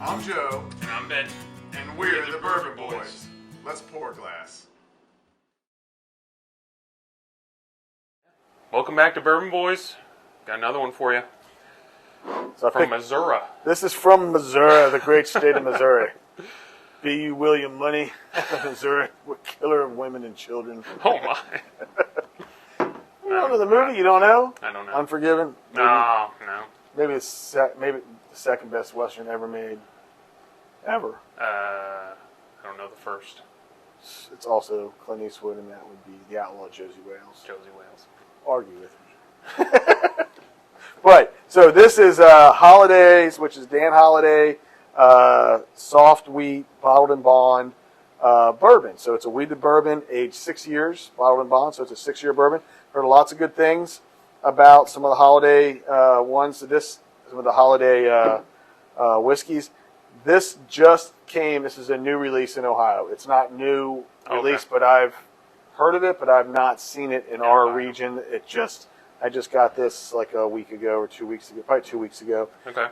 I'm Joe. And I'm Ben. And we're the Bourbon Boys. Let's pour a glass. Welcome back to Bourbon Boys. Got another one for you. So From Missouri. This is from Missouri, the great state of Missouri. B.U. William Money, Missouri, killer of women and children. Oh my. You don't know the movie? You don't know? I don't know. Unforgiven? Maybe, No. Maybe it's maybe the second best Western ever made. Ever. I don't know the first. It's also Clint Eastwood, and that would be The Outlaw Josie Wales. Josie Wales. Argue with me. But, so this is Holladay's, which is Dan Holladay, soft wheat, bottled and bond, bourbon. So it's a wheated bourbon, aged 6 years, bottled and bond, so it's a 6-year bourbon. Heard lots of good things about some of the Holladay ones. So some of the Holladay whiskeys. This just came, this is a new release in Ohio. It's not new release, but I've heard of it, but I've not seen it in our region. I just got this like a week ago or 2 weeks ago, probably 2 weeks ago. Okay.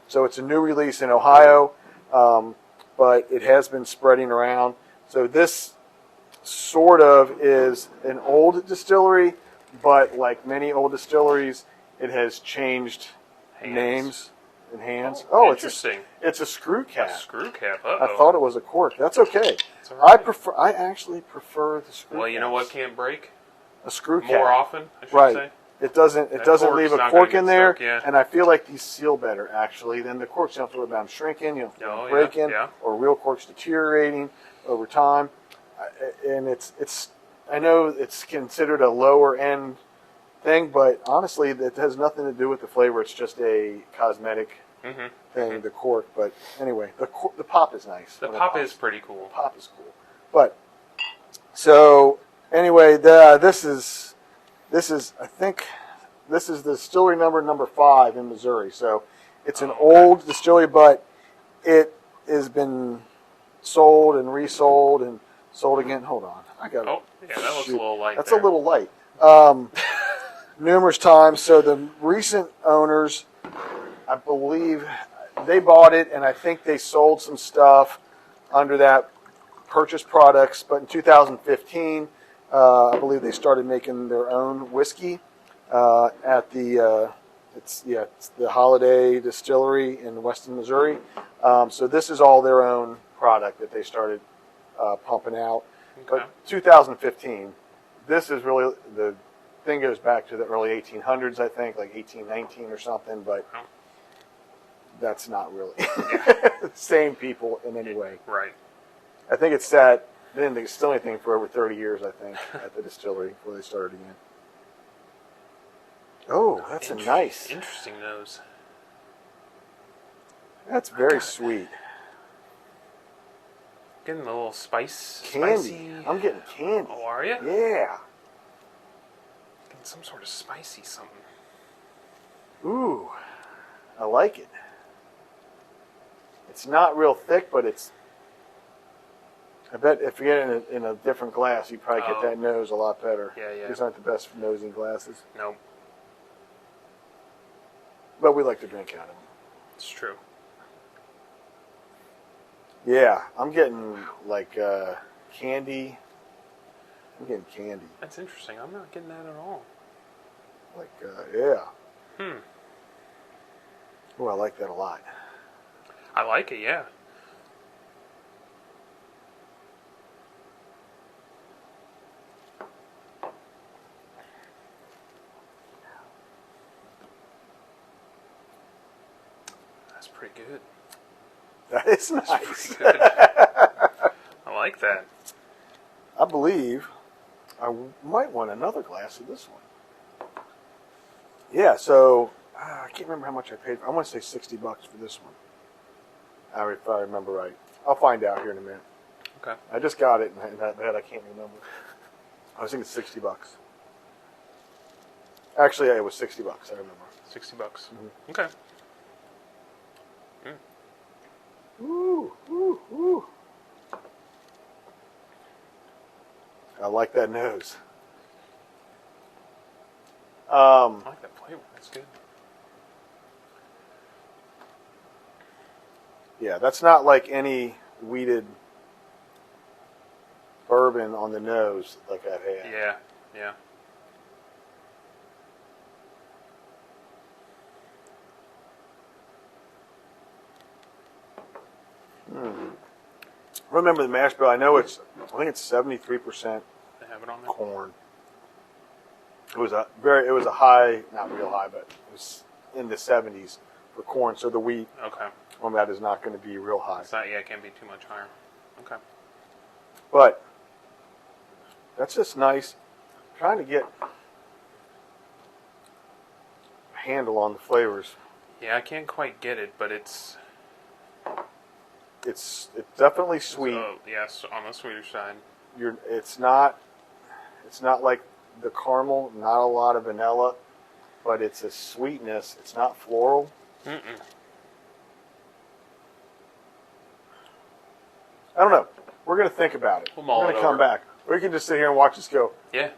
So it's a new release in Ohio, but it has been spreading around. So this sort of is an old distillery, but like many old distilleries, it has changed names and hands. Oh, interesting. It's a screw cap. A screw cap. I thought it was a cork. That's okay. All right. I actually prefer the screw. Well, you know caps. what can't break? A screw cap. More often, I should Right. say. It doesn't leave a cork's not cork gonna in get there, stuck, yeah. and I feel like these seal better actually than the corks. You don't have to worry about them shrinking, you don't have to breaking, or real corks deteriorating over time. And it's I know it's considered a lower end thing, but honestly, it has nothing to do with the flavor. It's just a cosmetic thing, the cork. But anyway, the pop is nice. The pop is pretty cool. The pop is cool. But so anyway, this is I think this is the distillery number 5 in Missouri. So it's an old distillery, but it has been sold and resold and sold again. Hold on, I got. Oh, yeah, that looks a little light. That's there. a little light. Numerous times. So the recent owners, I believe, they bought it, and I think they sold some stuff under that purchased products. But in 2015, I believe they started making their own whiskey at the it's the Holladay Distillery in Weston, Missouri. So this is all their own product that they started pumping out. Okay. But 2015, this is really, the thing goes back to the early 1800s, I think, like 1819 or something, but that's not really the same people in any way. Right. I think it's sat, they didn't distill anything for over 30 years, I think, at the distillery before they started again. Oh, that's a nice. Interesting nose. That's very sweet. Getting a little spicy. I'm getting candy. Oh, are you? Yeah. Getting some sort of spicy something. Ooh, I like it. It's not real thick, but it's. I bet if you get it in a different glass, you probably get that nose a lot better. Yeah. These aren't the best nosing glasses. Nope. But we like to drink out of them. It's true. Yeah, I'm getting like candy. I'm getting candy. That's interesting. I'm not getting that at all. Like, yeah. Hmm. Oh, I like that a lot. I like it, yeah. That's pretty good. That is nice. That's pretty good. I like that. I believe I might want another glass of this one. Yeah, so I can't remember how much I paid. I want to say $60 for this one. If I remember right. I'll find out here in a minute. Okay. I just got it in that bed. I can't remember. I was thinking $60. Actually, it was $60. I remember. $60. Mm-hmm. Okay. Ooh. I like that nose. I like that flavor. That's good. Yeah, that's not like any wheated bourbon on the nose like I've had. Yeah, yeah. Remember the mash bill? I think it's 73% They have it on there. corn. It was a high, not real high, but it was in the 70s for corn. So the wheat Okay. on that is not going to be real high. It's not. Yeah, it can't be too much higher. Okay. But that's just nice. I'm trying to get a handle on the flavors. Yeah, I can't quite get it, but it's It's definitely sweet. Yes, on the sweeter side. It's not like the caramel. Not a lot of vanilla, but it's a sweetness. It's not floral. Mm-mm. I don't know. We're gonna think about it. We'll mull We're it gonna come over. back. We can just sit here and watch this go. Yeah.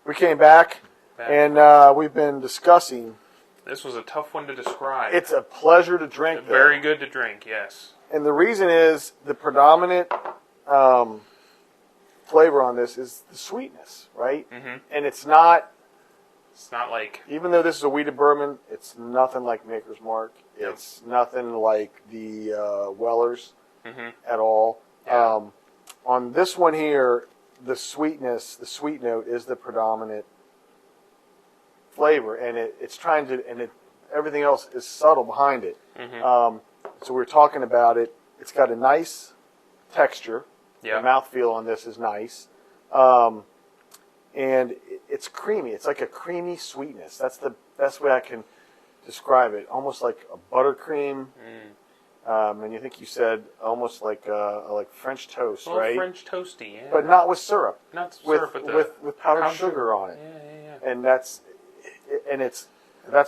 We came back. Back. And we've been discussing. This was a tough one to describe. It's a pleasure to drink. Though. Very good to drink. Yes. And the reason is the predominant flavor on this is the sweetness, right? Mm-hmm. And it's not, It's not like. even though this is a wheated bourbon, it's nothing like Maker's Mark. Yep. It's nothing like the Weller's Mm-hmm. at all. Yeah. On this one here, the sweetness, the sweet note is the predominant flavor, and it's trying to, and everything else is subtle behind it. Mm-hmm. So we're talking about it. It's got a nice texture. Yeah. The mouthfeel on this is nice. And it's creamy. It's like a creamy sweetness. That's the best way I can describe it. Almost like a buttercream. And you think you said almost like French toast, Well, right? French toasty, yeah. But not with syrup. Not With syrup, but with powdered sugar on it. Yeah. And that's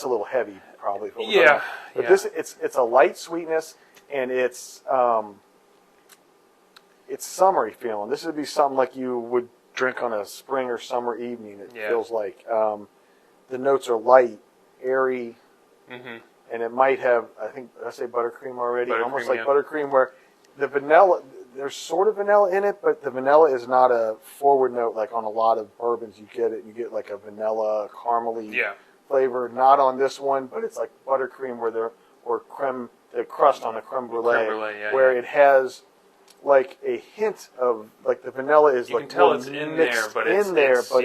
a little heavy probably. For what we're Yeah, talking about. But yeah. this it's a light sweetness, and it's summery feeling. This would be something like you would drink on a spring or summer evening. It Yeah. feels like the notes are light, airy, Mm-hmm. and it might have, I think, did I say buttercream already? Buttercream, Almost like yeah. buttercream, where the vanilla, there's sort of vanilla in it, but the vanilla is not a forward note like on a lot of bourbons. You get like a vanilla caramely Yeah. flavor. Not on this one, but it's like buttercream or creme, the crust on a creme brulee, Creme brulee, yeah, where yeah. it has like a hint of, like the vanilla is You like can tell more it's in mixed there, but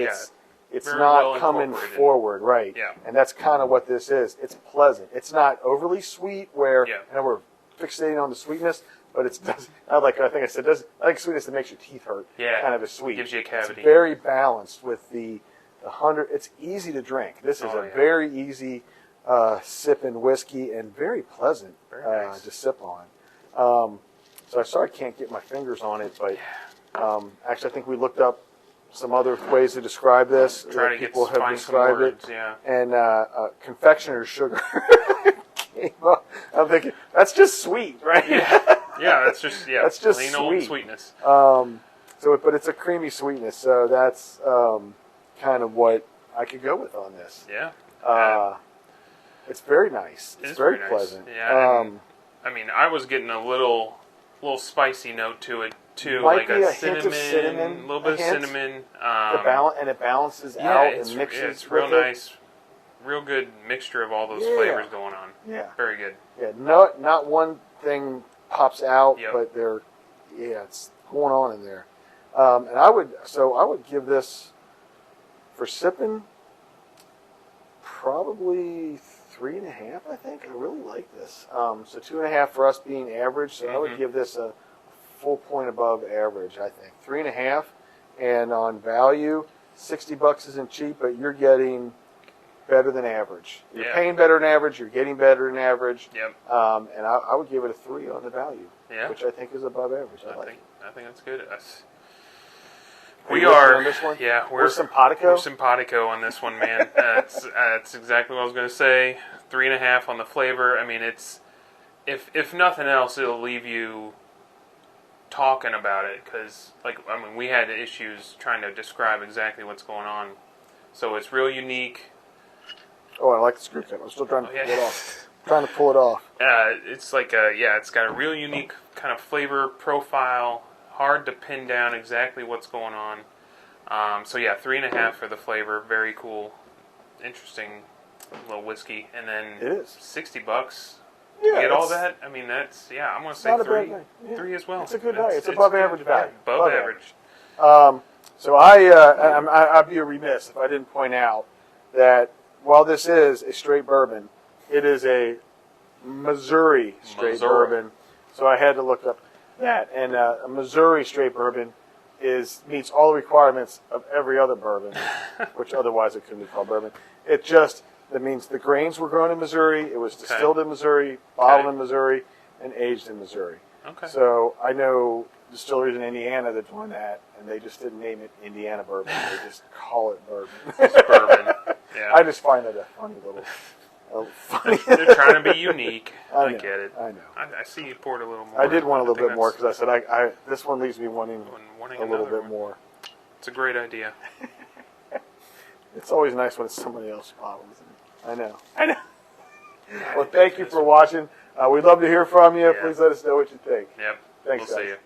it's very not well coming incorporated. forward, right? Yeah. And that's kind of what this is. It's pleasant. It's not overly sweet, where Yeah. I know we're fixating on the sweetness, but it's I think I said I like sweetness that makes your teeth hurt. Yeah. Kind of a sweet. Gives you a cavity. It's very balanced with the 100. It's easy to drink. This is Oh, a yeah. very easy sipping whiskey and very pleasant Very nice. to sip on. So I'm sorry I can't get my fingers on it, but actually I think we looked up some other ways to describe this. Try to People have find some described words, it. yeah. And confectioner's sugar came up. I'm thinking, that's just sweet, right? Yeah, that's just That's just plain old sweet. sweetness. But it's a creamy sweetness, so that's kind of what I could go with on this. Yeah. It's very nice. It It's is very nice. pleasant. Yeah. I mean, I was getting a little spicy note to it too, Might like be a a hint of cinnamon, a little bit of a hint. cinnamon. It balances Yeah, out it's, and mixes it's with real it. nice, real good mixture of all those Yeah. flavors going on. Yeah. Very good. Yeah, not one thing pops out, Yep. but it's going on in there. And I would give this for sipping probably 3.5. I think I really like this. So 2.5 for us being average. So I would Mhm. give this a full point above average. I think 3.5, and on value, $60 isn't cheap, but you're getting better than average. You're Yeah. paying better than average. You're getting better than average. Yep. And I would give it a 3 on the value, Yeah. which I think is above average. I like I think that's good. Are We you with me are on this one? Yeah, We're simpatico? We're simpatico on this one, man. That's exactly what I was going to say. 3.5 on the flavor. I mean, it's if nothing else, it'll leave you talking about it because, we had issues trying to describe exactly what's going on. So it's real unique. Oh, I like the screw cap. I'm still trying to Oh, yeah. pull it off. trying to pull it off. It's like it's got a real unique kind of flavor profile. Hard to pin down exactly what's going on. So yeah, 3.5 for the flavor. Very cool, interesting little whiskey. And then It is $60. Yeah, Get all that? I mean, that's I'm gonna say not a 3, bad thing. Yeah. 3 as well. It's a good value. It's above average value. Yeah, above average. So I'd be remiss if I didn't point out that while this is a straight bourbon, it is a Missouri straight bourbon. So I had to look up that, and a Missouri straight bourbon meets all the requirements of every other bourbon, which otherwise it couldn't be called bourbon. That means the grains were grown in Missouri, it was distilled in Missouri, bottled in Missouri, and aged in Missouri. Okay. So I know distilleries in Indiana that doing that, and they just didn't name it Indiana bourbon. They just call it bourbon. It's bourbon. Yeah. I just find that a funny little. Funny. They're trying to be unique. I get it. I know. I see you poured a little more. I did want a little think bit more because I said this one leaves me wanting a little bit one. more. It's a great idea. It's always nice when it's somebody else's bottles. I know. Well, thank you for watching. We'd love to hear from you. Yeah. Please let us know what you think. Yep. Thanks, We'll guys. see you.